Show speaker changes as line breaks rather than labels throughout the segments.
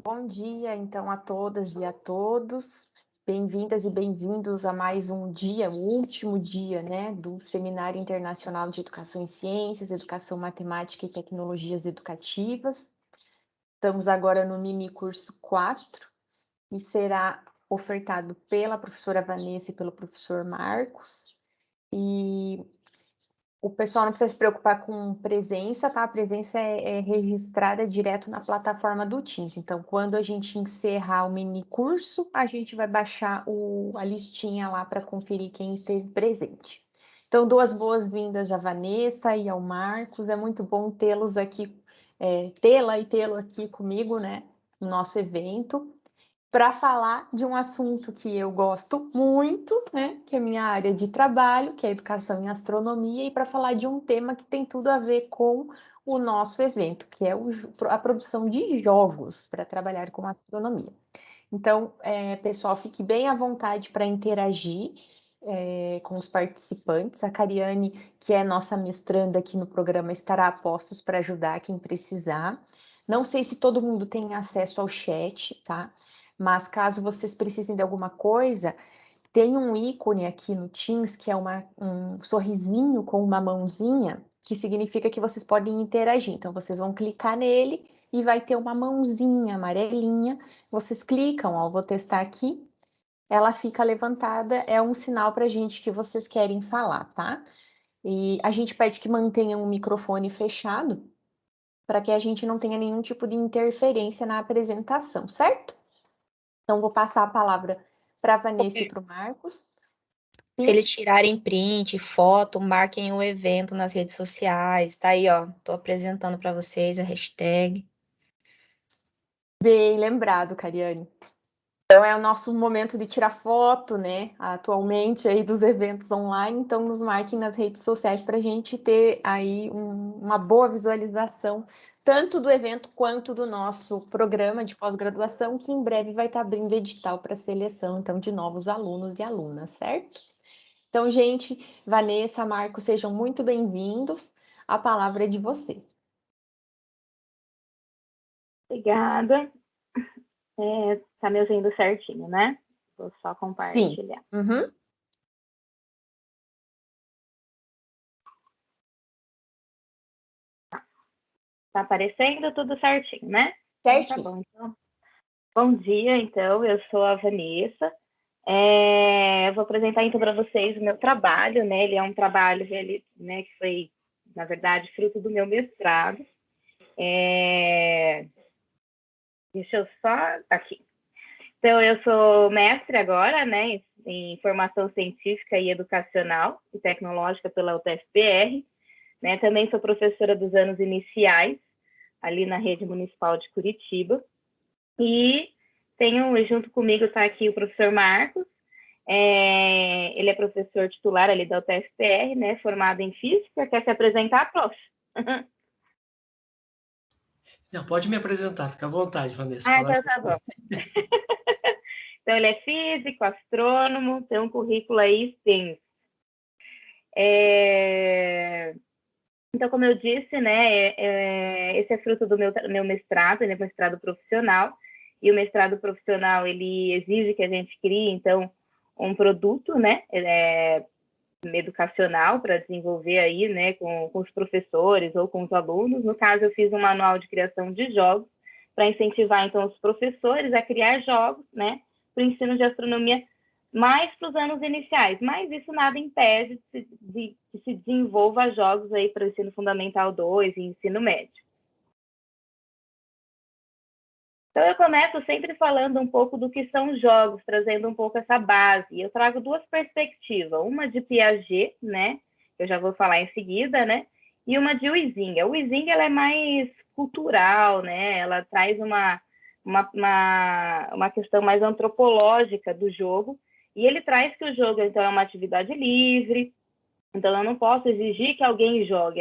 Bom dia, então, a todas e a todos. Bem-vindas e bem-vindos a mais um dia, o último dia, né, do Seminário Internacional de Educação em Ciências, Educação Matemática e Tecnologias Educativas. Estamos agora no mini curso 4, que será ofertado pela professora Vanessa e pelo professor Marcos. E o pessoal não precisa se preocupar com presença, tá? A presença é registrada direto na plataforma do Teams. Então, quando a gente encerrar o mini curso, a gente vai baixar a listinha lá para conferir quem esteve presente. Então, duas boas-vindas à Vanessa e ao Marcos. É muito bom tê-los aqui, tê-la e tê-lo aqui comigo, né? No nosso evento para falar de um assunto que eu gosto muito, né, que é a minha área de trabalho, que é educação em astronomia, e para falar de um tema que tem tudo a ver com o nosso evento, que é a produção de jogos para trabalhar com astronomia. Então, pessoal, fique bem à vontade para interagir com os participantes. A Cariane, que é nossa mestranda aqui no programa, estará a postos para ajudar quem precisar. Não sei se todo mundo tem acesso ao chat, tá? Mas caso vocês precisem de alguma coisa, tem um ícone aqui no Teams que é um sorrisinho com uma mãozinha, que significa que vocês podem interagir. Então, vocês vão clicar nele e vai ter uma mãozinha amarelinha. Vocês clicam, ó, vou testar aqui. Ela fica levantada, é um sinal para a gente que vocês querem falar, tá? E a gente pede que mantenham o microfone fechado para que a gente não tenha nenhum tipo de interferência na apresentação, certo? Então, vou passar a palavra para a Vanessa e para o Marcos.
Se eles tirarem print, foto, marquem o evento nas redes sociais. Tá aí, ó. Tô apresentando para vocês a hashtag.
Bem lembrado, Cariane. Então, é o nosso momento de tirar foto, né? Atualmente aí dos eventos online. Então, nos marquem nas redes sociais para a gente ter aí uma boa visualização, tanto do evento quanto do nosso programa de pós-graduação, que em breve vai estar abrindo edital para seleção, então, de novos alunos e alunas, certo? Então, gente, Vanessa, Marcos, sejam muito bem-vindos. A palavra é de vocês.
Obrigada. Tá me ouvindo certinho, né? Vou só compartilhar.
Sim. Uhum.
Tá aparecendo tudo certinho, né?
Certinho.
Tá bom, então. Bom dia, então. Eu sou a Vanessa. Eu vou apresentar, então, para vocês o meu trabalho, né? Ele é um trabalho, né, que foi, na verdade, fruto do meu mestrado. Deixa eu só... Aqui. Então, eu sou mestre agora, né, em formação científica e educacional e tecnológica pela UTFPR, né, também sou professora dos anos iniciais, ali na rede municipal de Curitiba, e junto comigo está aqui o professor Marcos, ele é professor titular ali da UTFPR, né, formado em Física. Quer se apresentar, prof?
Não, pode me apresentar, fica à vontade, Vanessa.
Então tá bom. Então, ele é físico, astrônomo, tem um currículo aí extenso. Então, como eu disse, né, esse é fruto do meu mestrado, ele é mestrado profissional, e o mestrado profissional, ele exige que a gente crie, então, um produto, né, educacional para desenvolver aí, né, com os professores ou com os alunos. No caso, eu fiz um manual de criação de jogos para incentivar, então, os professores a criar jogos, né, para o ensino de astronomia mais para os anos iniciais, mas isso nada impede de se desenvolva jogos aí para o ensino fundamental 2 e ensino médio. Então, eu começo sempre falando um pouco do que são jogos, trazendo um pouco essa base. Eu trago duas perspectivas, uma de Piaget, né, que eu já vou falar em seguida, né, e uma de Huizinga. A Huizinga, ela é mais cultural, né, ela traz uma questão mais antropológica do jogo, e ele traz que o jogo, então, é uma atividade livre, então eu não posso exigir que alguém jogue,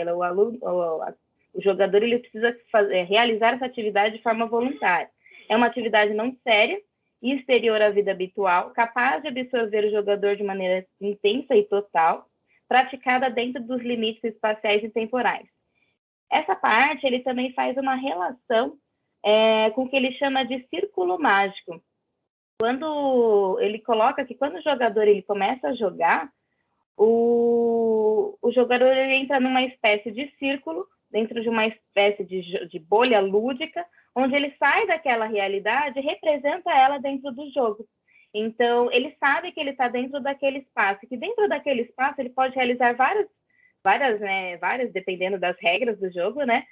o jogador ele precisa realizar essa atividade de forma voluntária. É uma atividade não séria e exterior à vida habitual, capaz de absorver o jogador de maneira intensa e total, praticada dentro dos limites espaciais e temporais. Essa parte, ele também faz uma relação com o que ele chama de círculo mágico. Quando ele coloca que quando o jogador ele começa a jogar, o jogador ele entra numa espécie de círculo, dentro de uma espécie de bolha lúdica, onde ele sai daquela realidade e representa ela dentro do jogo. Então, ele sabe que ele está dentro daquele espaço, que dentro daquele espaço ele pode realizar várias, dependendo das regras do jogo, né,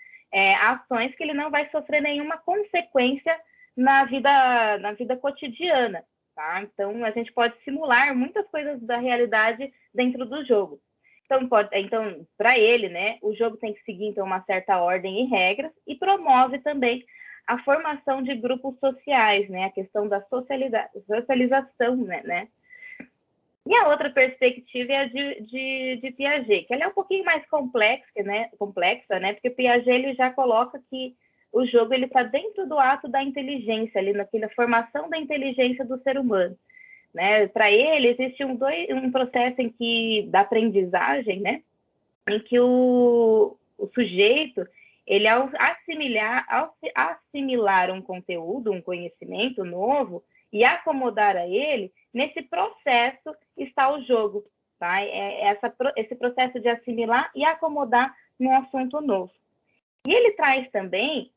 ações que ele não vai sofrer nenhuma consequência na vida cotidiana, tá? Então, a gente pode simular muitas coisas da realidade dentro do jogo. Então, para ele, né, o jogo tem que seguir então uma certa ordem e regras e promove também a formação de grupos sociais, né, a questão da socialização, né? E a outra perspectiva é a de Piaget, que ela é um pouquinho mais complexa, né? Porque Piaget ele já coloca que o jogo ele está dentro do ato da inteligência, ali naquela formação da inteligência do ser humano, né? Para ele existe um processo da aprendizagem, né? Em que o sujeito ele ao assimilar um conteúdo, um conhecimento novo e acomodar a ele, nesse processo está o jogo, tá? Esse processo de assimilar e acomodar num assunto novo. E ele traz também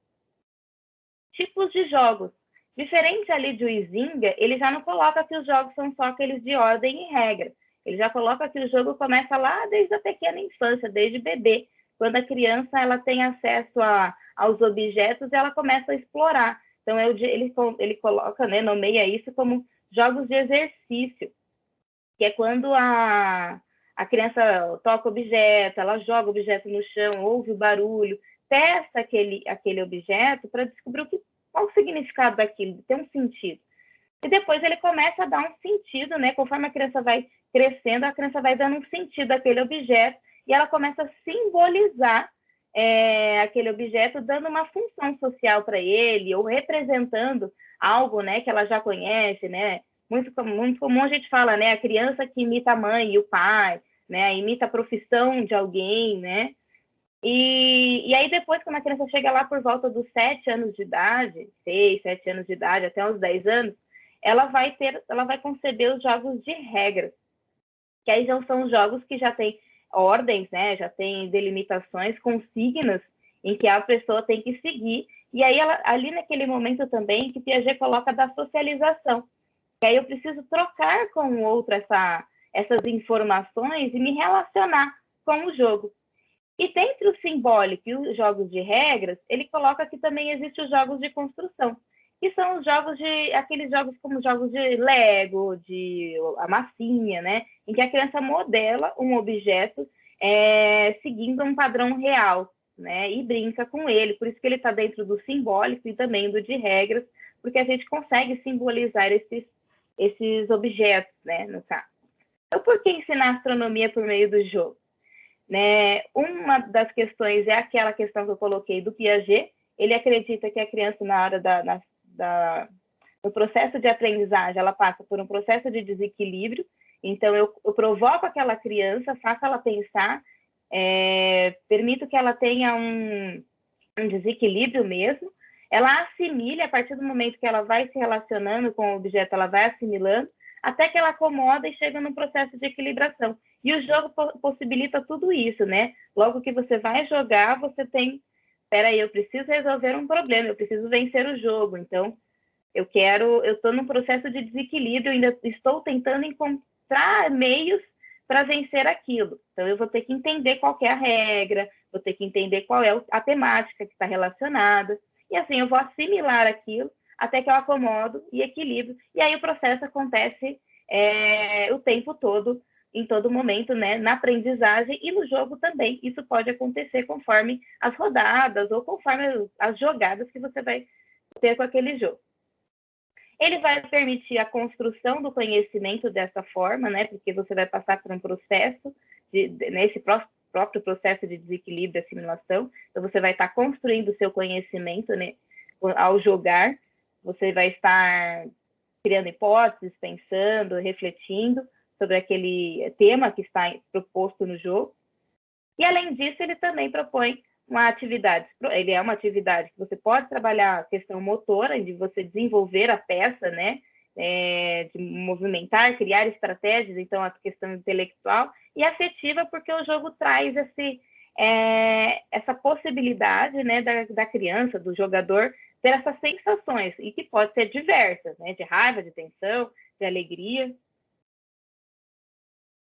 tipos de jogos. Diferente ali de Huizinga, ele já não coloca que os jogos são só aqueles de ordem e regra. Ele já coloca que o jogo começa lá desde a pequena infância, desde bebê. Quando a criança ela tem acesso aos objetos, ela começa a explorar. Então, ele coloca, né, nomeia isso como jogos de exercício, que é quando a criança toca objeto, ela joga o objeto no chão, ouve o barulho, testa aquele objeto para descobrir qual o significado daquilo, tem um sentido. E depois ele começa a dar um sentido, né? Conforme a criança vai crescendo, a criança vai dando um sentido àquele objeto e ela começa a simbolizar aquele objeto, dando uma função social para ele ou representando algo, né, que ela já conhece, né? Muito comum a gente fala, né? A criança que imita a mãe e o pai, né? Imita a profissão de alguém, né? E aí depois, quando a criança chega lá por volta dos 7 anos de idade, 6, 7 anos de idade, até os 10 anos, ela vai conceber os jogos de regras, que aí já são jogos que já têm ordens, né? Já tem delimitações, consignas, em que a pessoa tem que seguir. E aí, ali naquele momento também, que Piaget coloca da socialização, que aí eu preciso trocar com o outro essas informações e me relacionar com o jogo. E dentre o simbólico e os jogos de regras, ele coloca que também existem os jogos de construção, que são aqueles jogos como jogos de Lego, a massinha, né? Em que a criança modela um objeto seguindo um padrão real, né? E brinca com ele. Por isso que ele está dentro do simbólico e também do de regras, porque a gente consegue simbolizar esses objetos, né? No caso. Então, por que ensinar astronomia por meio do jogo? Né? Uma das questões é aquela questão que eu coloquei do Piaget. Ele acredita que a criança, na hora no processo de aprendizagem, ela passa por um processo de desequilíbrio. Então, eu provoco aquela criança, faço ela pensar, permito que ela tenha um desequilíbrio mesmo. Ela assimile, a partir do momento que ela vai se relacionando com o objeto, ela vai assimilando, até que ela acomoda e chega num processo de equilibração. E o jogo possibilita tudo isso, né? Logo que você vai jogar, você tem... Peraí, eu preciso resolver um problema, eu preciso vencer o jogo. Então, eu estou num processo de desequilíbrio, ainda estou tentando encontrar meios para vencer aquilo. Então, eu vou ter que entender qual que é a regra, vou ter que entender qual é a temática que está relacionada. E assim, eu vou assimilar aquilo até que eu acomodo e equilibro. E aí o processo acontece o tempo todo, em todo momento, né, na aprendizagem e no jogo também. Isso pode acontecer conforme as rodadas ou conforme as jogadas que você vai ter com aquele jogo. Ele vai permitir a construção do conhecimento dessa forma, né, porque você vai passar por um processo, nesse próprio processo de desequilíbrio e assimilação. Então, você vai estar construindo o seu conhecimento, né, ao jogar. Você vai estar criando hipóteses, pensando, refletindo sobre aquele tema que está proposto no jogo. E, além disso, ele também propõe uma atividade, ele é uma atividade que você pode trabalhar a questão motora, de você desenvolver a peça, né? De movimentar, criar estratégias, então a questão intelectual, e afetiva, porque o jogo traz essa possibilidade, né, da criança, do jogador, ter essas sensações, e que pode ser diversas, né, de raiva, de tensão, de alegria.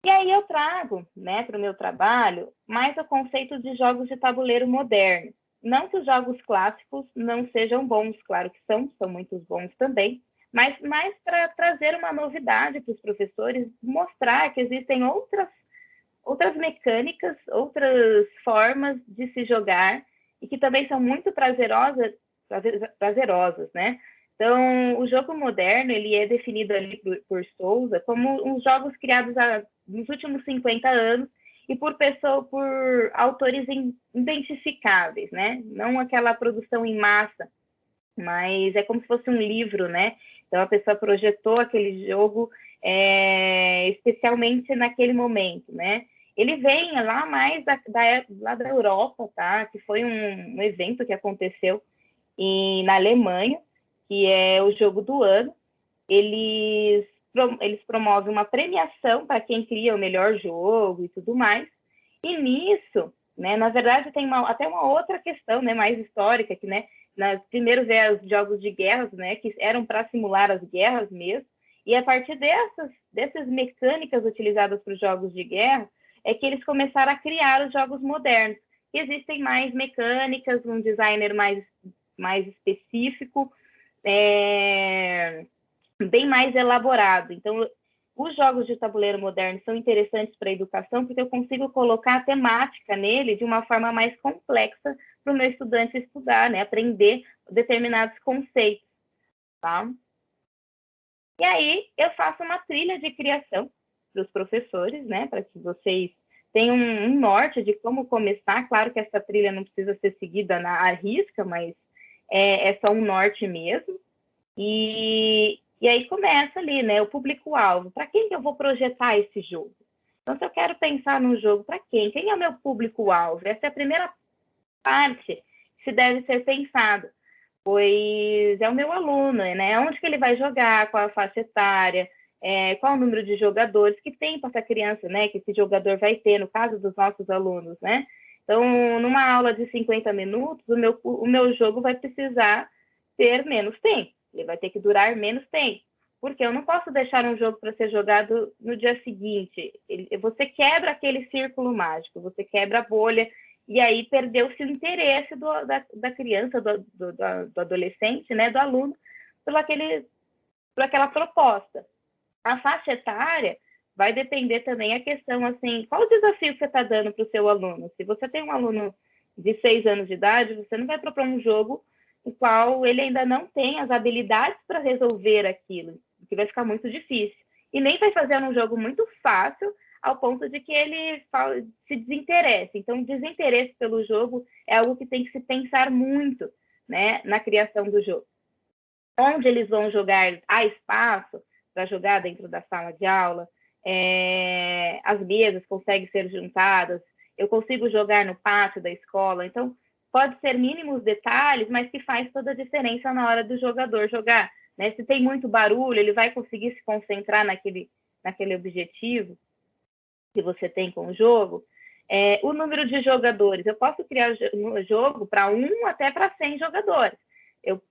E aí eu trago, né, para o meu trabalho mais o conceito de jogos de tabuleiro moderno. Não que os jogos clássicos não sejam bons, claro que são muitos bons também, mas mais para trazer uma novidade para os professores, mostrar que existem outras mecânicas, outras formas de se jogar e que também são muito prazerosas, né? Então, o jogo moderno, ele é definido ali por Souza como uns jogos criados nos últimos 50 anos e por autores identificáveis, né? Não aquela produção em massa, mas é como se fosse um livro, né? Então, a pessoa projetou aquele jogo especialmente naquele momento, né? Ele vem lá mais lá da Europa, tá? Que foi um evento que aconteceu na Alemanha, que é o jogo do ano. Eles promovem uma premiação para quem cria o melhor jogo e tudo mais. E nisso, né, na verdade, tem até uma outra questão, né, mais histórica, que, né, primeiro veio os jogos de guerras, né, que eram para simular as guerras mesmo, e a partir dessas mecânicas utilizadas para os jogos de guerra, é que eles começaram a criar os jogos modernos. Existem mais mecânicas, um designer mais específico, bem mais elaborado. Então, os jogos de tabuleiro moderno são interessantes para a educação porque eu consigo colocar a temática nele de uma forma mais complexa para o meu estudante estudar, né? Aprender determinados conceitos, tá? E aí, eu faço uma trilha de criação para os professores, né? Para que vocês tenham um norte de como começar. Claro que essa trilha não precisa ser seguida à risca, mas é só um norte mesmo. E aí começa ali, né, o público-alvo. Para quem que eu vou projetar esse jogo? Então, se eu quero pensar num jogo, para quem? Quem é o meu público-alvo? Essa é a primeira parte que se deve ser pensado, pois é o meu aluno, né? Onde que ele vai jogar, qual a faixa etária, qual o número de jogadores, que tempo essa criança, né, que esse jogador vai ter, no caso dos nossos alunos, né? Então, numa aula de 50 minutos, o meu jogo vai precisar ter menos tempo. Ele vai ter que durar menos tempo, porque eu não posso deixar um jogo para ser jogado no dia seguinte. Você quebra aquele círculo mágico, você quebra a bolha, e aí perdeu-se o interesse da criança, do adolescente, né, do aluno, por aquela proposta. A faixa etária vai depender também a questão, assim, qual o desafio que você está dando para o seu aluno? Se você tem um aluno de 6 anos de idade, você não vai propor um jogo no qual ele ainda não tem as habilidades para resolver aquilo, que vai ficar muito difícil. E nem vai fazer um jogo muito fácil, ao ponto de que ele se desinteresse. Então, o desinteresse pelo jogo é algo que tem que se pensar muito, né, na criação do jogo. Onde eles vão jogar, há espaço para jogar dentro da sala de aula, as mesas conseguem ser juntadas, eu consigo jogar no pátio da escola. Então, pode ser mínimos detalhes, mas que faz toda a diferença na hora do jogador jogar, né? Se tem muito barulho, ele vai conseguir se concentrar naquele objetivo que você tem com o jogo. O número de jogadores, eu posso criar um jogo para 1 até para 100 jogadores,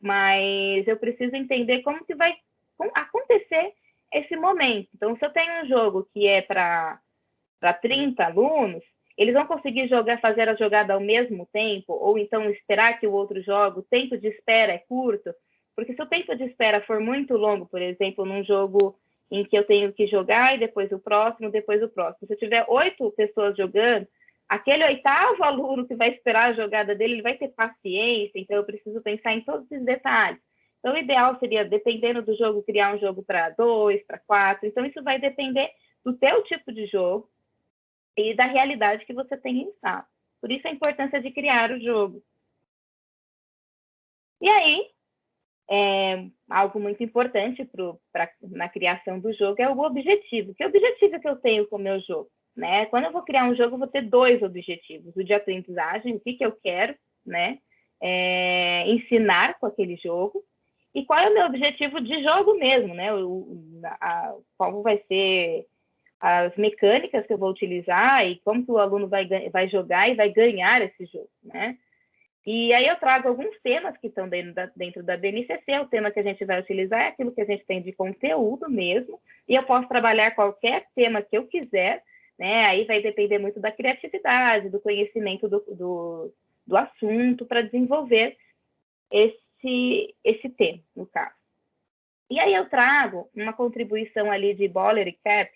mas eu preciso entender como que vai acontecer esse momento. Então, se eu tenho um jogo que é para 30 alunos, eles vão conseguir fazer a jogada ao mesmo tempo, ou então esperar que o outro jogue, o tempo de espera é curto, porque se o tempo de espera for muito longo, por exemplo, num jogo em que eu tenho que jogar e depois o próximo, se eu tiver 8 pessoas jogando, aquele 8º aluno que vai esperar a jogada dele, ele vai ter paciência, então eu preciso pensar em todos esses detalhes. Então, o ideal seria, dependendo do jogo, criar um jogo para 2, para 4, então isso vai depender do teu tipo de jogo, e da realidade que você tem em sala. Por isso a importância de criar o jogo. E aí, algo muito importante na criação do jogo é o objetivo. Que objetivo que eu tenho com o meu jogo? né? Quando eu vou criar um jogo, eu vou ter 2 objetivos: o de aprendizagem, o que eu quero, né? Ensinar com aquele jogo, e qual é o meu objetivo de jogo mesmo, né? Qual vai ser as mecânicas que eu vou utilizar e como que o aluno vai jogar e vai ganhar esse jogo, né? E aí eu trago alguns temas que estão dentro da BNCC. O tema que a gente vai utilizar é aquilo que a gente tem de conteúdo mesmo, e eu posso trabalhar qualquer tema que eu quiser, né? Aí vai depender muito da criatividade, do conhecimento do assunto para desenvolver esse tema, no caso. E aí eu trago uma contribuição ali de Boller e Cap,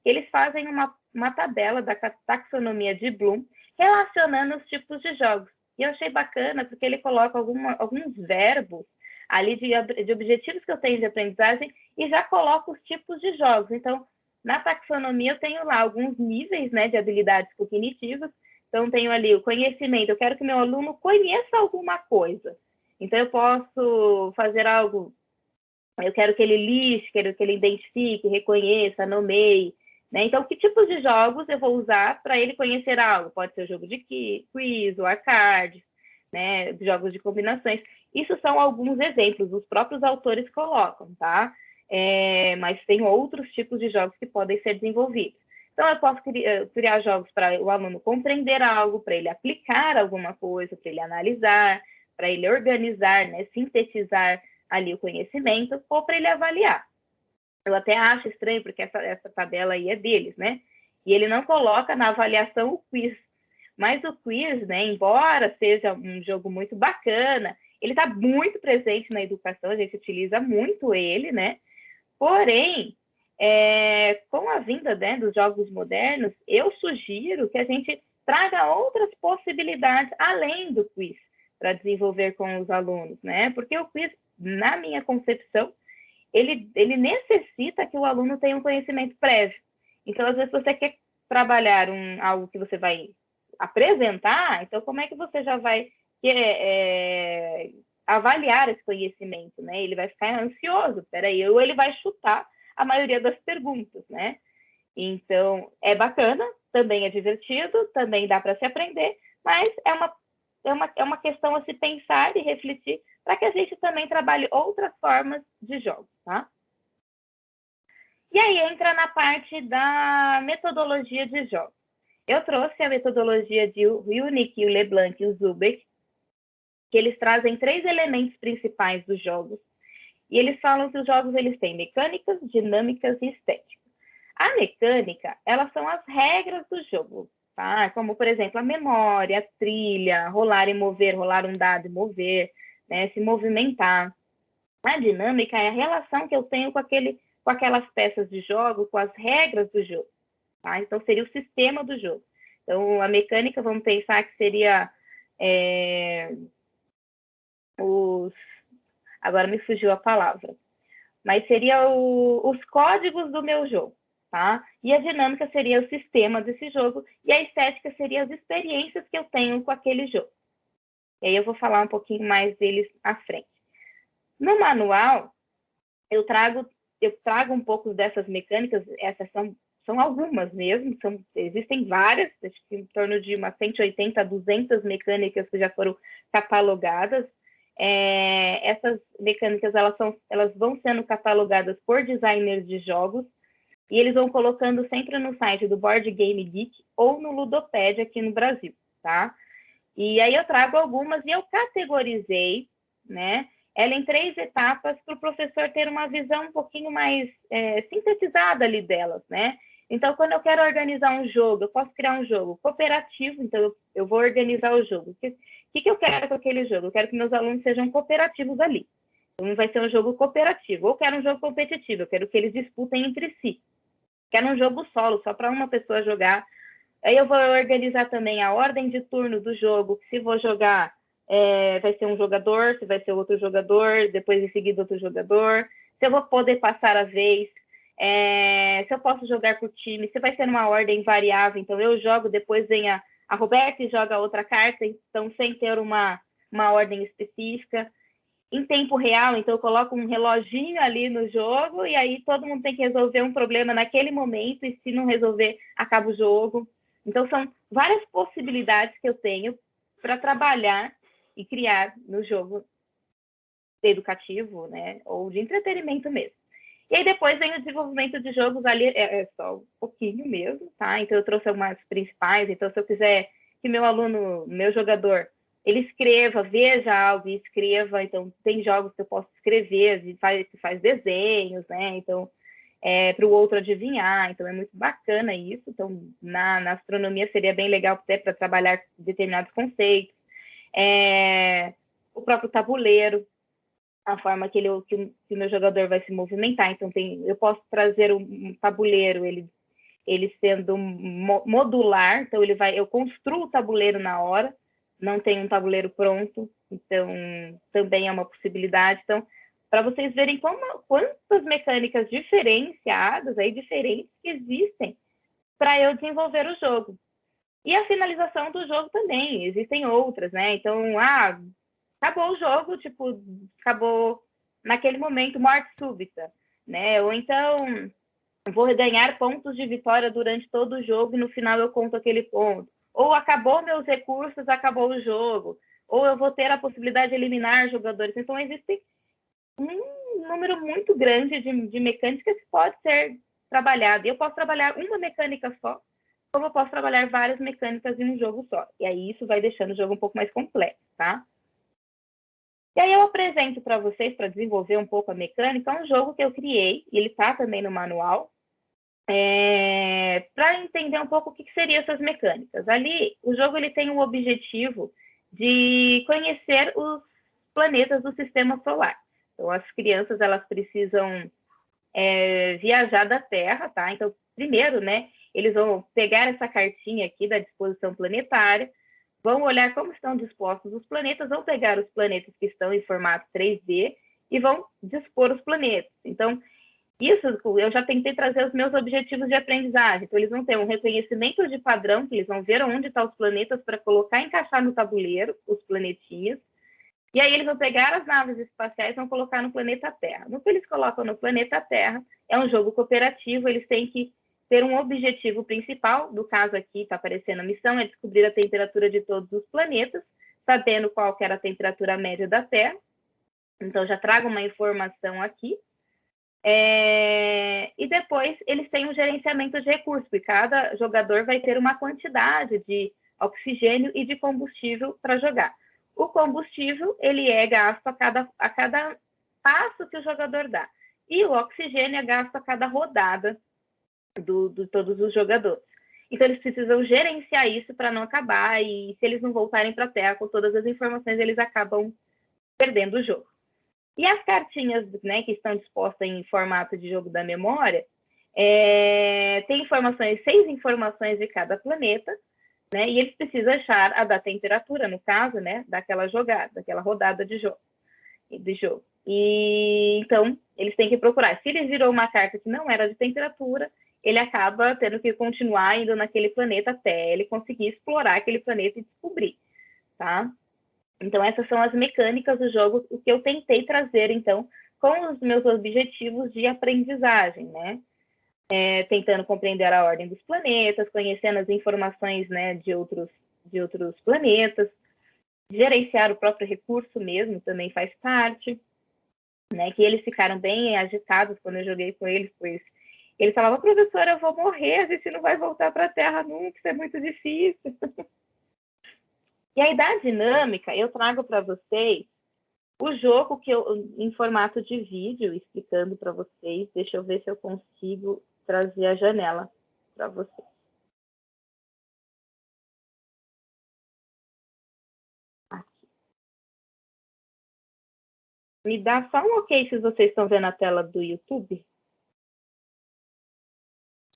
que eles fazem uma tabela da taxonomia de Bloom relacionando os tipos de jogos. E eu achei bacana porque ele coloca alguns verbos ali de objetivos que eu tenho de aprendizagem e já coloca os tipos de jogos. Então, na taxonomia eu tenho lá alguns níveis, né, de habilidades cognitivas. Então, tenho ali o conhecimento. Eu quero que meu aluno conheça alguma coisa. Então, eu posso fazer algo. Eu quero que ele liste, quero que ele identifique, reconheça, nomeie, né? Então, que tipos de jogos eu vou usar para ele conhecer algo? Pode ser o jogo de quiz, o arcade, né? Jogos de combinações. Isso são alguns exemplos, os próprios autores colocam, tá? Mas tem outros tipos de jogos que podem ser desenvolvidos. Então, eu posso criar jogos para o aluno compreender algo, para ele aplicar alguma coisa, para ele analisar, para ele organizar, né? Sintetizar ali o conhecimento, ou para ele avaliar. Eu até acho estranho, porque essa tabela aí é deles, né? E ele não coloca na avaliação o quiz. Mas o quiz, né, embora seja um jogo muito bacana, ele está muito presente na educação, a gente utiliza muito ele, né? Porém, com a vinda, né, dos jogos modernos, eu sugiro que a gente traga outras possibilidades além do quiz para desenvolver com os alunos, né? Porque o quiz, na minha concepção, ele necessita que o aluno tenha um conhecimento prévio. Então, às vezes, você quer trabalhar algo que você vai apresentar, então como é que você já vai avaliar esse conhecimento, né? Ele vai ficar ansioso, ou ele vai chutar a maioria das perguntas, né? Então, é bacana, também é divertido, também dá para se aprender, mas é uma questão a se pensar e refletir para que a gente também trabalhe outras formas de jogos, tá? E aí entra na parte da metodologia de jogos. Eu trouxe a metodologia de Winnick, o LeBlanc e o Zubek, que eles trazem 3 elementos principais dos jogos, e eles falam que os jogos eles têm mecânicas, dinâmicas e estéticas. A mecânica, elas são as regras do jogo, tá? Como, por exemplo, a memória, a trilha, rolar e mover, rolar um dado e mover, né? Se movimentar. A dinâmica é a relação que eu tenho com aquelas peças de jogo, com as regras do jogo, tá? Então, seria o sistema do jogo. Então, a mecânica, vamos pensar que seria agora me fugiu a palavra, mas seria os códigos do meu jogo, tá? E a dinâmica seria o sistema desse jogo, e a estética seria as experiências que eu tenho com aquele jogo. E aí eu vou falar um pouquinho mais deles à frente. No manual, eu trago um pouco dessas mecânicas, essas são algumas mesmo, existem várias, acho que em torno de umas 180 a 200 mecânicas que já foram catalogadas. Essas mecânicas elas vão sendo catalogadas por designers de jogos, e eles vão colocando sempre no site do Board Game Geek ou no Ludopédia aqui no Brasil, tá? E aí eu trago algumas e eu categorizei, né, ela em 3 etapas para o professor ter uma visão um pouquinho mais sintetizada ali delas, né? Então, quando eu quero organizar um jogo, eu posso criar um jogo cooperativo, então eu vou organizar o jogo. O que eu quero com aquele jogo? Eu quero que meus alunos sejam cooperativos ali. Então, vai ser um jogo cooperativo. Ou quero um jogo competitivo, eu quero que eles disputem entre si. Quero um jogo solo, só para uma pessoa jogar. Aí eu vou organizar também a ordem de turno do jogo. Se vou jogar, vai ser um jogador, se vai ser outro jogador, depois em seguida outro jogador. Se eu vou poder passar a vez, se eu posso jogar por time, se vai ser numa ordem variável. Então, eu jogo, depois vem a Roberta e joga outra carta, então sem ter uma ordem específica. em tempo real, então eu coloco um reloginho ali no jogo e aí todo mundo tem que resolver um problema naquele momento e se não resolver, acaba o jogo. Então são várias possibilidades que eu tenho para trabalhar e criar no jogo educativo, né, ou de entretenimento mesmo. E aí depois vem o desenvolvimento de jogos ali, é só um pouquinho mesmo, tá? Então eu trouxe algumas principais, então se eu quiser que meu aluno, meu jogador, ele escreva, veja algo e escreva, então tem jogos que eu posso escrever, faz desenhos, né? Então, para o outro adivinhar, então é muito bacana isso. Então, na astronomia seria bem legal até para trabalhar determinados conceitos. O próprio tabuleiro, a forma que o meu jogador vai se movimentar. Então, eu posso trazer um tabuleiro, ele sendo modular, então eu construo o tabuleiro na hora, não tem um tabuleiro pronto, então também é uma possibilidade. Então, para vocês verem quantas mecânicas diferenciadas, diferentes que existem para eu desenvolver o jogo. E a finalização do jogo também, existem outras, né? Então, acabou o jogo, tipo, acabou naquele momento, morte súbita, né? Ou então, vou ganhar pontos de vitória durante todo o jogo e no final eu conto aquele ponto. Ou acabou meus recursos, acabou o jogo. Ou eu vou ter a possibilidade de eliminar jogadores. Então, existe um número muito grande de mecânicas que pode ser trabalhado. E eu posso trabalhar uma mecânica só, como eu posso trabalhar várias mecânicas em um jogo só. E aí isso vai deixando o jogo um pouco mais complexo, tá? E aí eu apresento para vocês, para desenvolver um pouco a mecânica, um jogo que eu criei, e ele está também no manual, para entender um pouco o que seriam essas mecânicas. Ali, o jogo ele tem o objetivo de conhecer os planetas do sistema solar. Então, as crianças elas precisam viajar da Terra, tá? Então, primeiro, né, eles vão pegar essa cartinha aqui da disposição planetária, vão olhar como estão dispostos os planetas, vão pegar os planetas que estão em formato 3D e vão dispor os planetas. Então, isso eu já tentei trazer os meus objetivos de aprendizagem. Então, eles vão ter um reconhecimento de padrão, que eles vão ver onde estão os planetas para colocar e encaixar no tabuleiro os planetinhas. E aí eles vão pegar as naves espaciais e vão colocar no planeta Terra. No que eles colocam no planeta Terra, é um jogo cooperativo, eles têm que ter um objetivo principal, no caso aqui está aparecendo a missão, é descobrir a temperatura de todos os planetas, sabendo qual que era a temperatura média da Terra. Então, já trago uma informação aqui. E depois eles têm um gerenciamento de recursos, e cada jogador vai ter uma quantidade de oxigênio e de combustível para jogar. O combustível ele é gasto a cada passo que o jogador dá, e o oxigênio é gasto a cada rodada de todos os jogadores. Então eles precisam gerenciar isso para não acabar, e se eles não voltarem para a Terra com todas as informações, eles acabam perdendo o jogo. E as cartinhas, né, que estão dispostas em formato de jogo da memória, tem 6 informações de cada planeta, né, e eles precisam achar a da temperatura, no caso, né, daquela jogada, daquela rodada de jogo. E então, eles têm que procurar. Se ele virou uma carta que não era de temperatura, ele acaba tendo que continuar indo naquele planeta até ele conseguir explorar aquele planeta e descobrir, tá? Então, essas são as mecânicas do jogo, o que eu tentei trazer, então, com os meus objetivos de aprendizagem, né? Tentando compreender a ordem dos planetas, conhecendo as informações, né, de outros planetas, gerenciar o próprio recurso mesmo também faz parte, né? Que eles ficaram bem agitados quando eu joguei com eles, pois eles falavam, professora, eu vou morrer, a gente não vai voltar para a Terra nunca, isso é muito difícil. E aí, da dinâmica, eu trago para vocês o jogo que em formato de vídeo, explicando para vocês. Deixa eu ver se eu consigo trazer a janela para vocês. Aqui. Me dá só um ok se vocês estão vendo a tela do YouTube.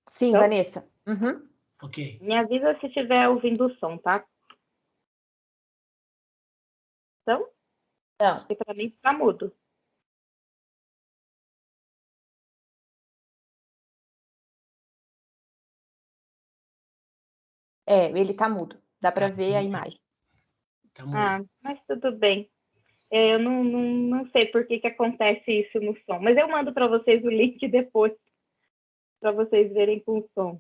Sim, então, Vanessa.
Uhum. Ok.
Me avisa se estiver ouvindo o som, tá? Então?
Não.
Porque para mim está mudo.
Ele está mudo. Dá para ver a imagem.
Tá mudo.
Mas tudo bem. Eu não sei por que acontece isso no som, mas eu mando para vocês o link depois, para vocês verem com o som.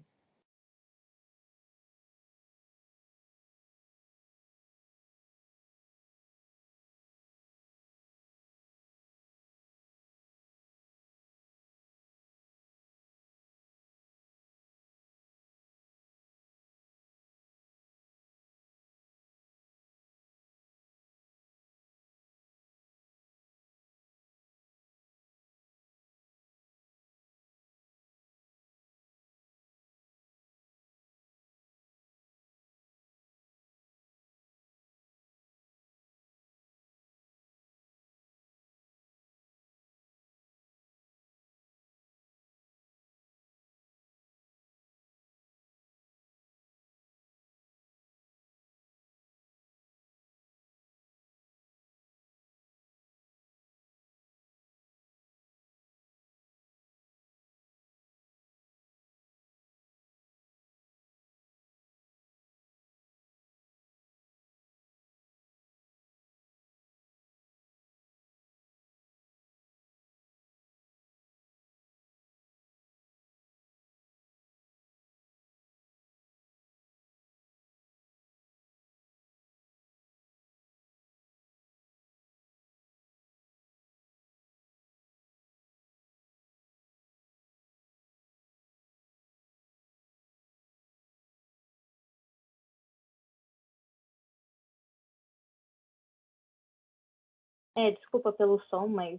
Desculpa pelo som, mas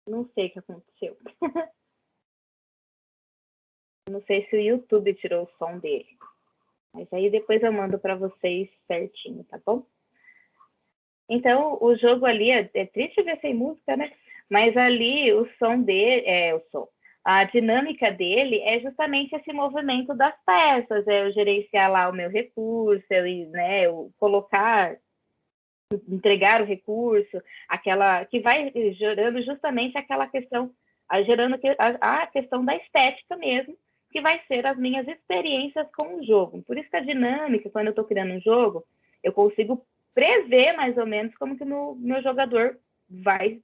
não sei o que aconteceu. Não sei se o YouTube tirou o som dele. Mas aí depois eu mando para vocês certinho, tá bom? Então, o jogo ali, é triste ver sem música, né? Mas ali o som dele, a dinâmica dele é justamente esse movimento das peças, eu gerenciar lá o meu recurso, eu colocar, entregar o recurso, aquela que vai gerando justamente aquela questão, gerando a questão da estética mesmo, que vai ser as minhas experiências com o jogo. Por isso que a dinâmica, quando eu estou criando um jogo, eu consigo prever mais ou menos como que o meu jogador vai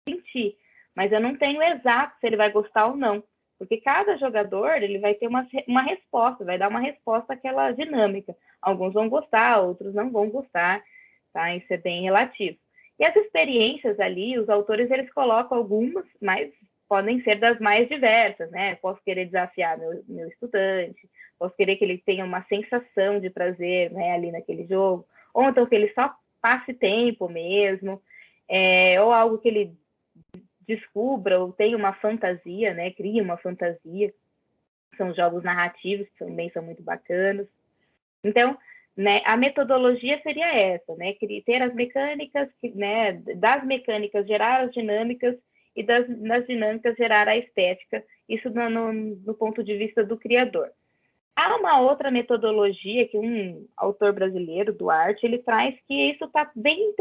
sentir. Mas eu não tenho exato se ele vai gostar ou não. Porque cada jogador ele vai ter uma resposta, vai dar uma resposta àquela dinâmica. Alguns vão gostar, outros não vão gostar, tá? Isso é bem relativo. E as experiências ali, os autores eles colocam algumas, mas podem ser das mais diversas, né? Posso querer desafiar meu estudante, posso querer que ele tenha uma sensação de prazer, né, ali naquele jogo, ou então que ele só passe tempo mesmo, ou algo que ele descubra ou tenha uma fantasia, né? Cria uma fantasia. São jogos narrativos que também são muito bacanas. Então, né, a metodologia seria essa, né? Ter as mecânicas, né? Das mecânicas gerar as dinâmicas e das dinâmicas gerar a estética, isso no ponto de vista do criador. Há uma outra metodologia que um autor brasileiro, Duarte, ele traz que isso está bem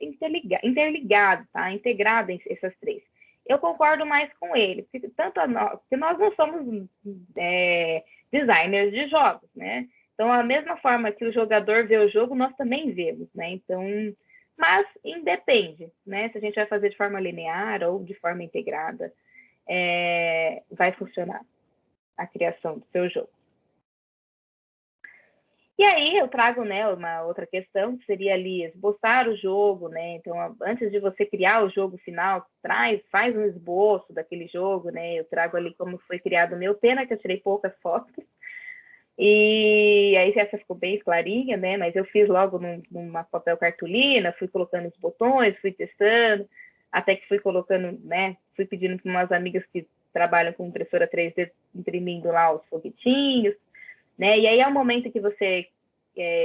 interligado, tá? Integrado em essas três. Eu concordo mais com ele, porque nós não somos designers de jogos, né? Então, a mesma forma que o jogador vê o jogo, nós também vemos, né? Então, mas independe, né? Se a gente vai fazer de forma linear ou de forma integrada, vai funcionar a criação do seu jogo. E aí eu trago, né, uma outra questão, que seria ali esboçar o jogo, né? Então, antes de você criar o jogo final, faz um esboço daquele jogo, né? Eu trago ali como foi criado o meu, pena que eu tirei poucas fotos. E aí essa ficou bem clarinha, né? Mas eu fiz logo numa papel cartolina, fui colocando os botões, fui testando, até que fui colocando, né? Fui pedindo para umas amigas que trabalham com impressora 3D, imprimindo lá os foguetinhos, né? E aí é o momento que você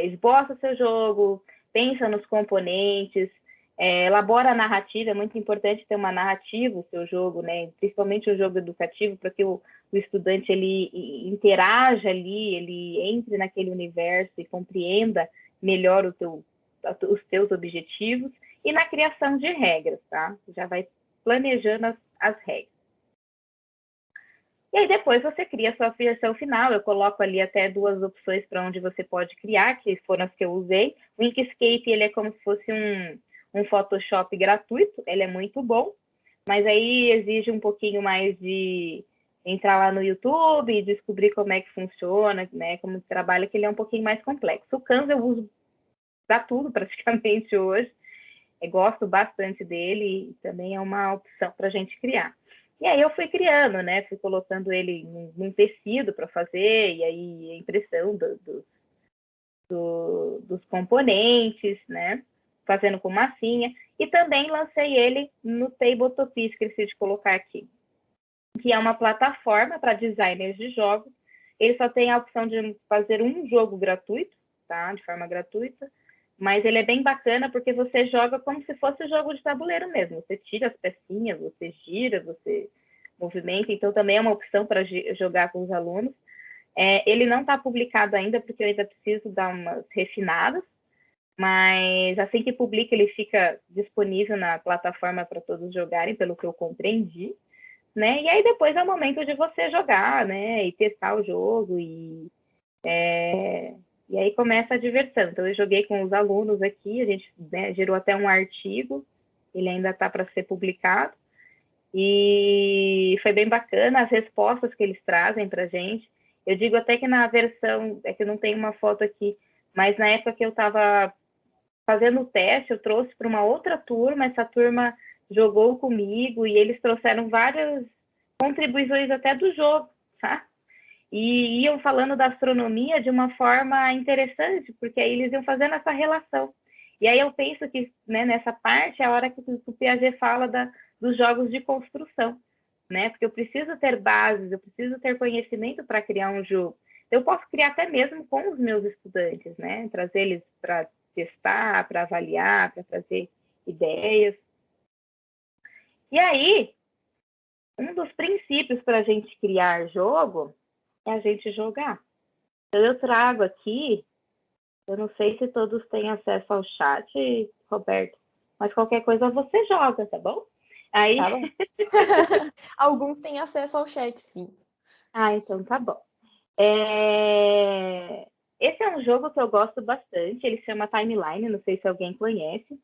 esboça o seu jogo, pensa nos componentes, elabora a narrativa. É muito importante ter uma narrativa o seu jogo, né? Principalmente o jogo educativo, para que o estudante ele interaja ali, ele entre naquele universo e compreenda melhor os teus objetivos, e na criação de regras, tá? Já vai planejando as regras. E aí depois você cria a sua versão final. Eu coloco ali até 2 opções para onde você pode criar, que foram as que eu usei. O Inkscape, ele é como se fosse um Photoshop gratuito, ele é muito bom, mas aí exige um pouquinho mais de entrar lá no YouTube e descobrir como é que funciona, né, como trabalha, que ele é um pouquinho mais complexo. O Canva eu uso para tudo praticamente hoje, eu gosto bastante dele e também é uma opção para a gente criar. E aí eu fui criando, né, fui colocando ele num tecido para fazer, e aí a impressão dos componentes, né, fazendo com massinha, e também lancei ele no Tabletop, esqueci de colocar aqui, que é uma plataforma para designers de jogos. Ele só tem a opção de fazer um jogo gratuito, tá? De forma gratuita, mas ele é bem bacana porque você joga como se fosse jogo de tabuleiro mesmo. Você tira as pecinhas, você gira, você movimenta, então também é uma opção para jogar com os alunos. Ele não está publicado ainda porque eu ainda preciso dar umas refinadas, mas assim que publica ele fica disponível na plataforma para todos jogarem, pelo que eu compreendi. Né? E aí depois é o momento de você jogar, né? E testar o jogo e aí começa a diversão. Então eu joguei com os alunos aqui, a gente, né, gerou até um artigo, ele ainda está para ser publicado e foi bem bacana as respostas que eles trazem para a gente. Eu digo até que na versão, é que não tem uma foto aqui, mas na época que eu estava fazendo o teste, eu trouxe para uma outra turma, essa turma jogou comigo e eles trouxeram várias contribuições até do jogo, tá? E iam falando da astronomia de uma forma interessante, porque aí eles iam fazendo essa relação. E aí eu penso que, né, nessa parte é a hora que o Piaget fala dos jogos de construção, né? Porque eu preciso ter bases, eu preciso ter conhecimento para criar um jogo. Eu posso criar até mesmo com os meus estudantes, né? Trazer eles para testar, para avaliar, para trazer ideias. E aí, um dos princípios para a gente criar jogo é a gente jogar. Então, eu trago aqui, eu não sei se todos têm acesso ao chat, Roberto, mas qualquer coisa você joga, tá bom? Aí...
Tá bom. Alguns têm acesso ao chat, sim.
Ah, então tá bom. Esse é um jogo que eu gosto bastante, ele se chama Timeline, não sei se alguém conhece.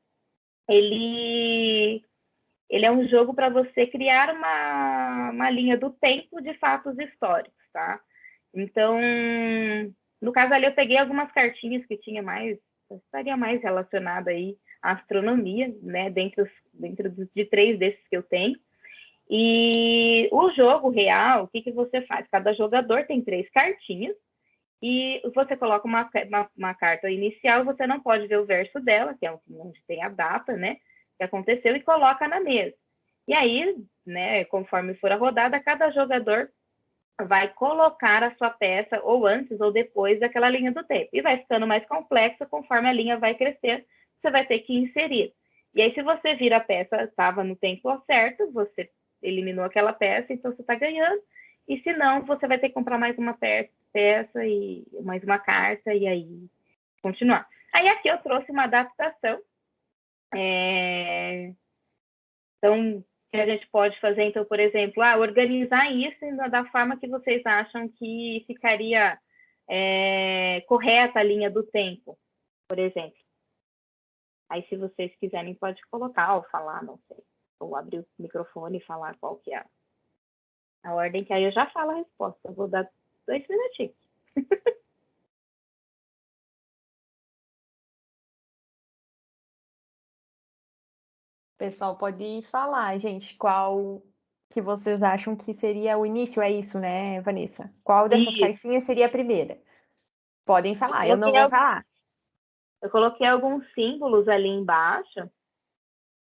Ele é um jogo para você criar uma linha do tempo de fatos históricos, tá? Então, no caso ali, eu peguei algumas cartinhas que estaria mais relacionada aí à astronomia, né? Dentro de 3 desses que eu tenho. E o jogo real, o que você faz? Cada jogador tem 3 cartinhas e você coloca uma carta inicial, você não pode ver o verso dela, que é onde tem a data, né? Que aconteceu, e coloca na mesa. E aí, né, conforme for a rodada, cada jogador vai colocar a sua peça ou antes ou depois daquela linha do tempo. E vai ficando mais complexa conforme a linha vai crescer, você vai ter que inserir. E aí, se você vira a peça, estava no tempo certo, você eliminou aquela peça, então você está ganhando. E se não, você vai ter que comprar mais uma peça e mais uma carta, e aí continuar. Aí aqui eu trouxe uma adaptação. Então, que a gente pode fazer, então, por exemplo, organizar isso da forma que vocês acham que ficaria correta a linha do tempo, por exemplo. Aí, se vocês quiserem, pode colocar ou falar, não sei. Ou abrir o microfone e falar qual que é a ordem, que aí eu já falo a resposta. Eu vou dar 2 minutinhos.
O pessoal pode falar, gente, qual que vocês acham que seria o início, é isso, né, Vanessa? Qual dessas
Isso.
cartinhas seria a primeira? Podem falar, eu não vou falar.
Eu coloquei alguns símbolos ali embaixo,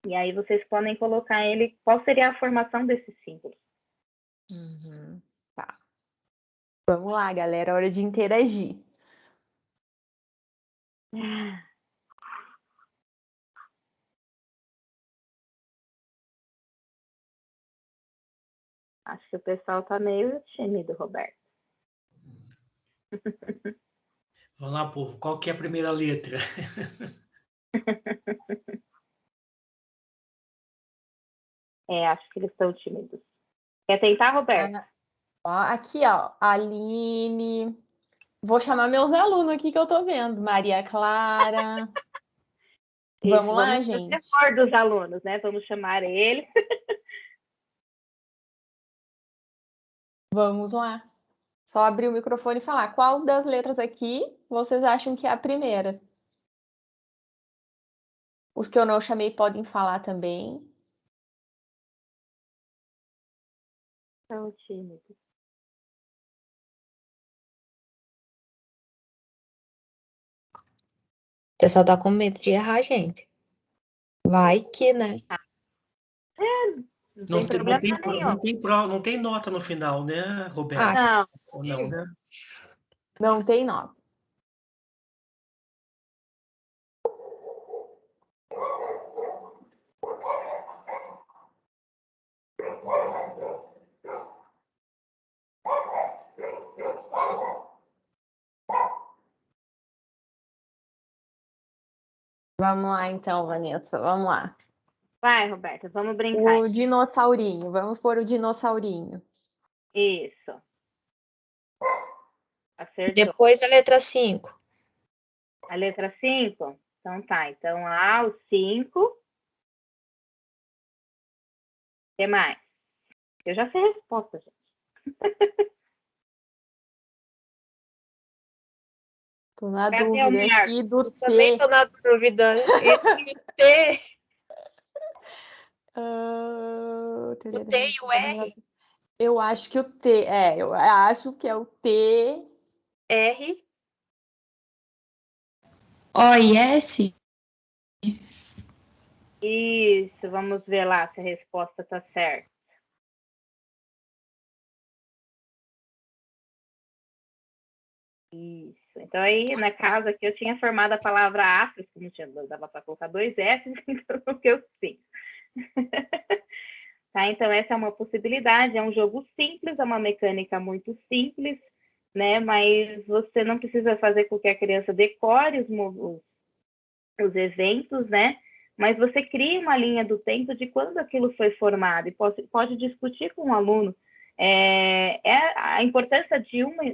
e aí vocês podem colocar ele, qual seria a formação desses símbolos.
Tá. Vamos lá, galera, hora de interagir.
Acho que o pessoal tá meio tímido, Roberto.
Vamos lá, povo. Qual que é a primeira letra?
Acho que eles estão tímidos. Quer tentar, Roberto?
Aqui, ó, Aline. Vou chamar meus alunos aqui que eu tô vendo. Maria Clara. Vamos lá,
vamos
gente.
fazer dos alunos, né? Vamos chamar ele.
Vamos lá. Só abrir o microfone e falar qual das letras aqui vocês acham que é a primeira. Os que eu não chamei podem falar também.
São tímidos.
O pessoal tá com medo de errar, gente. Vai que, né?
Não tem problema nenhum.
Não tem nota no final, né, Roberto?
Ah,
Não.
Ou não, né?
Não tem nota. Vamos lá, então, Vanessa. Vamos lá.
Vai, Roberta, vamos brincar.
O dinossaurinho. Vamos pôr o dinossaurinho.
Isso. Acertou.
Depois a letra 5.
A letra 5? Então tá. Então, o 5. O que mais? Eu já sei a resposta, gente.
Tô na
Cadê o
dúvida aqui
Marcos?
do
Também
T.
tô na dúvida. Entre o T, o T e o R.
Eu acho que o T. Eu acho que é o T.
R.
O e S?
Isso, vamos ver lá se a resposta tá certa. Isso. Então, aí, na casa aqui, eu tinha formado a palavra afro, que não tinha, dava para colocar 2 S, então eu sim. Tá? Então, essa é uma possibilidade, é um jogo simples, é uma mecânica muito simples, né? Mas você não precisa fazer com que a criança decore os eventos, né? Mas você cria uma linha do tempo de quando aquilo foi formado e pode discutir com o aluno a importância de uma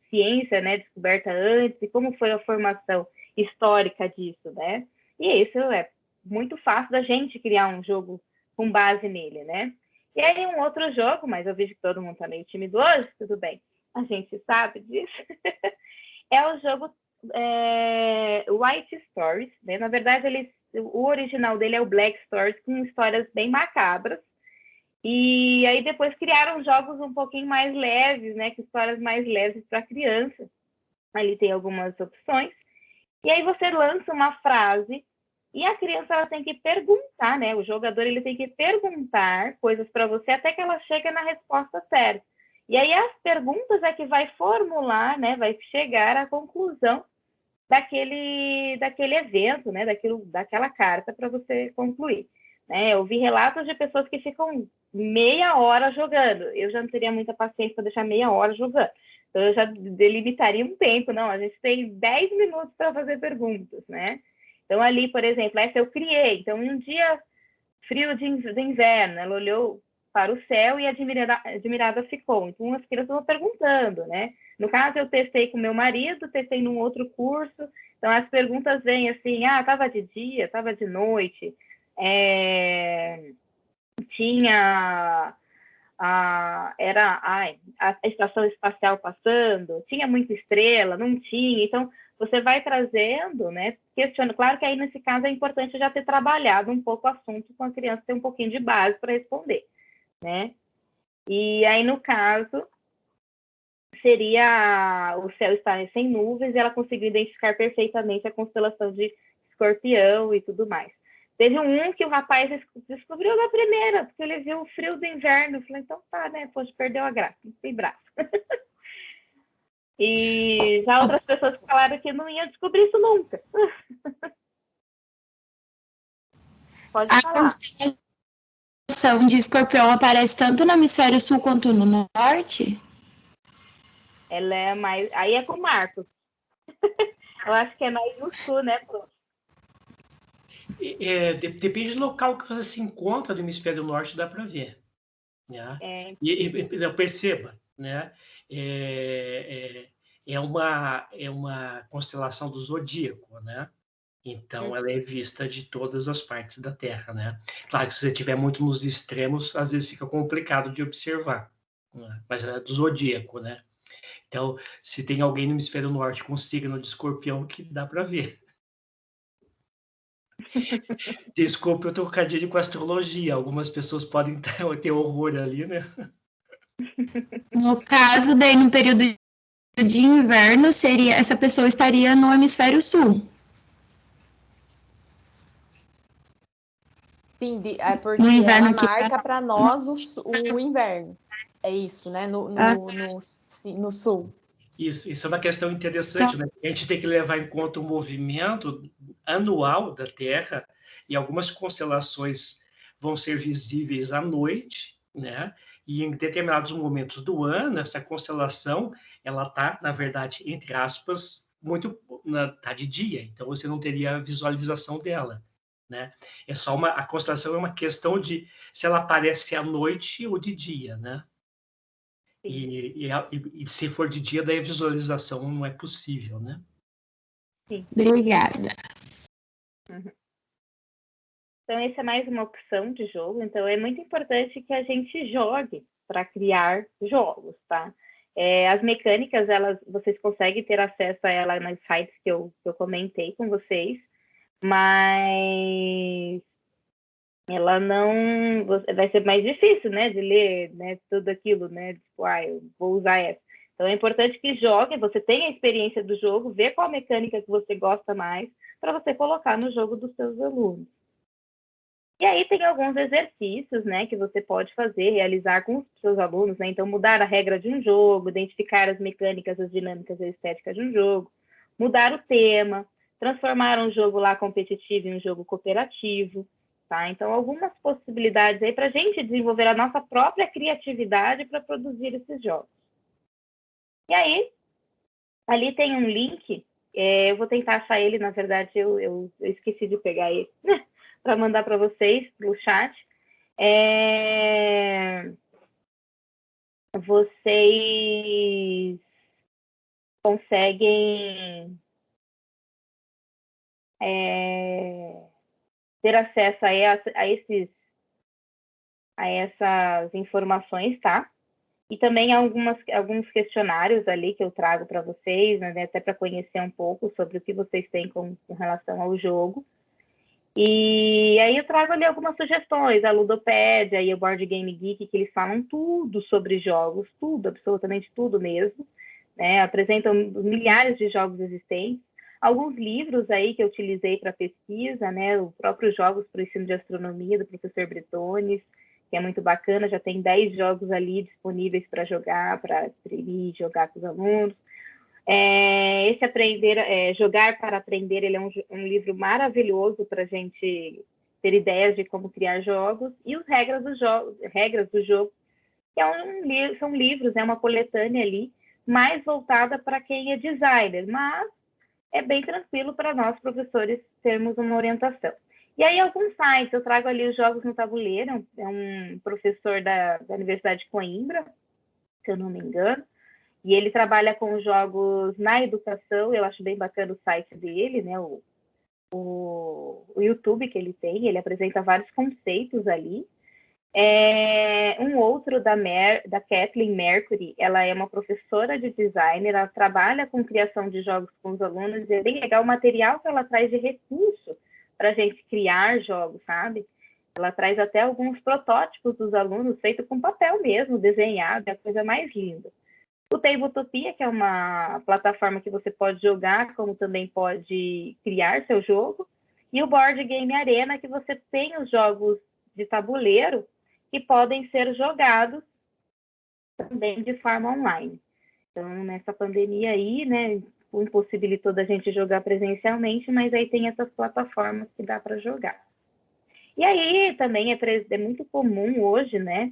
ciência, né, descoberta antes e como foi a formação histórica disso, né? E isso é muito fácil da gente criar um jogo com base nele, né? E aí um outro jogo, mas eu vejo que todo mundo está meio tímido hoje, tudo bem, a gente sabe disso, é o jogo White Stories, né? Na verdade, o original dele é o Black Stories, com histórias bem macabras. E aí depois criaram jogos um pouquinho mais leves, né? Com histórias mais leves para criança. Ali tem algumas opções. E aí você lança uma frase e a criança ela tem que perguntar, né? O jogador ele tem que perguntar coisas para você até que ela chegue na resposta certa. E aí as perguntas é que vai formular, né? Vai chegar à conclusão daquele evento, né? Daquela carta para você concluir. Né? Eu vi relatos de pessoas que ficam meia hora jogando. Eu já não teria muita paciência para deixar meia hora jogando. Então, eu já delimitaria um tempo. Não, a gente tem 10 minutos para fazer perguntas, né? Então, ali, por exemplo, essa eu criei. Então, um dia frio de inverno, ela olhou para o céu e admirada ficou. Então, as crianças vão perguntando, né? No caso, eu testei com meu marido, testei num outro curso. Então, as perguntas vêm assim, estava de dia, estava de noite, tinha a estação espacial passando, tinha muita estrela, não tinha. Então, você vai trazendo, né? Questionando. Claro que aí, nesse caso, é importante já ter trabalhado um pouco o assunto com a criança, ter um pouquinho de base para responder, né? E aí, no caso, seria o céu estar sem nuvens e ela conseguiu identificar perfeitamente a constelação de Escorpião e tudo mais. Teve um que o rapaz descobriu na primeira, porque ele viu o frio do inverno. Eu falei, então tá, né? Poxa, perdeu a graça, não tem braço. E já outras pessoas falaram que não iam descobrir isso nunca. Pode falar.
A constelação de Escorpião aparece tanto no hemisfério sul quanto no norte?
Ela é mais... Aí é com o Marcos. Eu acho que é mais no sul, né, Pro?
Depende do local que você se encontra do hemisfério norte, dá para ver. Né? Perceba, né? É uma constelação do zodíaco, né? Então, ela é vista de todas as partes da Terra, né? Claro que se você estiver muito nos extremos, às vezes fica complicado de observar, né? Mas ela é do zodíaco, né? Então, se tem alguém no hemisfério norte com signo de escorpião, que dá para ver. Desculpe o trocadilho com astrologia. Algumas pessoas podem ter horror ali, né?
No caso, daí no período de inverno, seria essa pessoa estaria no hemisfério sul.
Sim, porque
No inverno
ela
que
marca para nós o inverno. É isso, né? No sul.
Isso é uma questão interessante, né? A gente tem que levar em conta o movimento anual da Terra, e algumas constelações vão ser visíveis à noite, né? E em determinados momentos do ano, essa constelação, ela está, na verdade, entre aspas, tá de dia, então você não teria visualização dela, né? A constelação é uma questão de se ela aparece à noite ou de dia, né? E se for de dia, daí a visualização não é possível, né?
Sim. Obrigada.
Uhum. Então, essa é mais uma opção de jogo. Então, é muito importante que a gente jogue para criar jogos, tá? As mecânicas, vocês conseguem ter acesso a ela nos sites que eu comentei com vocês, mas ela não... Vai ser mais difícil, né, de ler, né, tudo aquilo, né? Tipo, eu vou usar essa. Então, é importante que jogue, você tenha a experiência do jogo, ver qual mecânica que você gosta mais, para você colocar no jogo dos seus alunos. E aí tem alguns exercícios, né, que você pode fazer, realizar com os seus alunos, né? Então, mudar a regra de um jogo, identificar as mecânicas, as dinâmicas e a estética de um jogo, mudar o tema, transformar um jogo lá competitivo em um jogo cooperativo, tá? Então, algumas possibilidades aí para a gente desenvolver a nossa própria criatividade para produzir esses jogos. E aí, ali tem um link, eu vou tentar achar ele, na verdade, eu esqueci de pegar ele, para mandar para vocês no chat. Vocês conseguem ter acesso a essas informações, tá? E também alguns questionários ali que eu trago para vocês, né, até para conhecer um pouco sobre o que vocês têm com relação ao jogo. E aí eu trago ali algumas sugestões, a Ludopédia e o Board Game Geek, que eles falam tudo sobre jogos, tudo, absolutamente tudo mesmo, né? Apresentam milhares de jogos existentes, alguns livros aí que eu utilizei para pesquisa, né? Os próprios jogos para o ensino de astronomia do professor Bretones, que é muito bacana, já tem 10 jogos ali disponíveis para jogar, para imprimir e jogar com os alunos. Esse Jogar para Aprender, ele é um livro maravilhoso para a gente ter ideias de como criar jogos, e os Regras do Jogo, que são livros, é uma coletânea ali, mais voltada para quem é designer, mas é bem tranquilo para nós, professores, termos uma orientação. E aí, alguns sites, eu trago ali os Jogos no Tabuleiro, é um professor da Universidade de Coimbra, se eu não me engano, e ele trabalha com jogos na educação, eu acho bem bacana o site dele, né? O YouTube que ele tem, ele apresenta vários conceitos ali. Um outro da Kathleen Mercury, ela é uma professora de design, ela trabalha com criação de jogos com os alunos, e é bem legal o material que ela traz de recurso para a gente criar jogos, sabe? Ela traz até alguns protótipos dos alunos, feito com papel mesmo, desenhado, é a coisa mais linda. O Tabletopia, que é uma plataforma que você pode jogar, como também pode criar seu jogo. E o Board Game Arena, que você tem os jogos de tabuleiro que podem ser jogados também de forma online. Então, nessa pandemia aí, né, impossibilitou da gente jogar presencialmente, mas aí tem essas plataformas que dá para jogar. E aí também é muito comum hoje, né,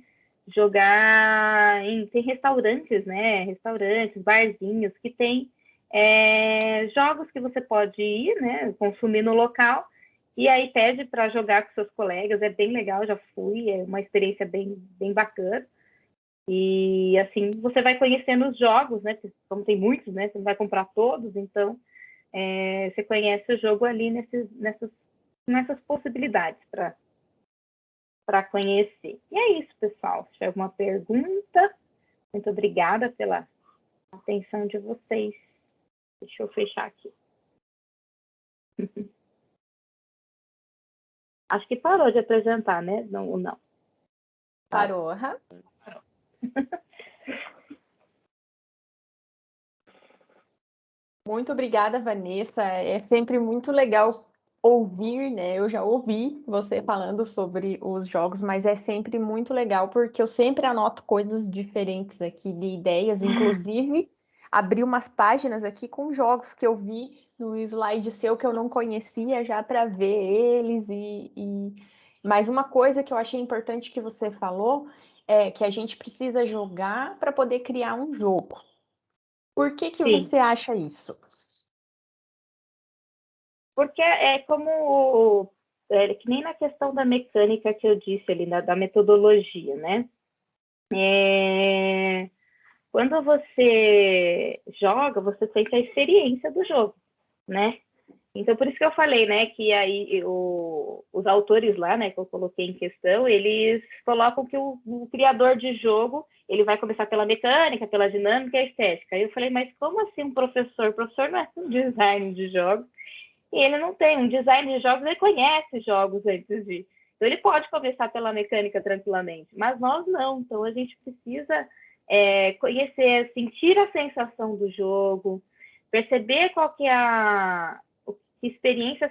jogar tem restaurantes, né? Restaurantes, barzinhos que tem jogos que você pode ir, né? Consumir no local, e aí pede para jogar com seus colegas. É bem legal, já fui, é uma experiência bem, bem bacana. E assim você vai conhecendo os jogos, né? Como tem muitos, né? Você não vai comprar todos, então você conhece o jogo ali nessas possibilidades para conhecer. E é isso, pessoal. Se tiver alguma pergunta, muito obrigada pela atenção de vocês. Deixa eu fechar aqui. Acho que parou de apresentar, né? Não.
Parou. Muito obrigada, Vanessa. É sempre muito legal ouvir, né? Eu já ouvi você falando sobre os jogos, mas é sempre muito legal porque eu sempre anoto coisas diferentes aqui de ideias, inclusive abri umas páginas aqui com jogos que eu vi no slide seu que eu não conhecia já para ver eles mas uma coisa que eu achei importante que você falou é que a gente precisa jogar para poder criar um jogo. Por que
Sim.
você acha isso?
Porque é como que nem na questão da mecânica que eu disse ali, da metodologia, né? Quando você joga, você sente a experiência do jogo, né? Então, por isso que eu falei, né, que aí os autores lá, né, que eu coloquei em questão, eles colocam que o criador de jogo, ele vai começar pela mecânica, pela dinâmica e a estética. Aí eu falei, mas como assim um professor? O professor não é um design de jogos, e ele não tem um design de jogos, ele conhece jogos antes de... Então, ele pode começar pela mecânica tranquilamente, mas nós não. Então, a gente precisa conhecer, sentir a sensação do jogo, perceber qual que é que experiência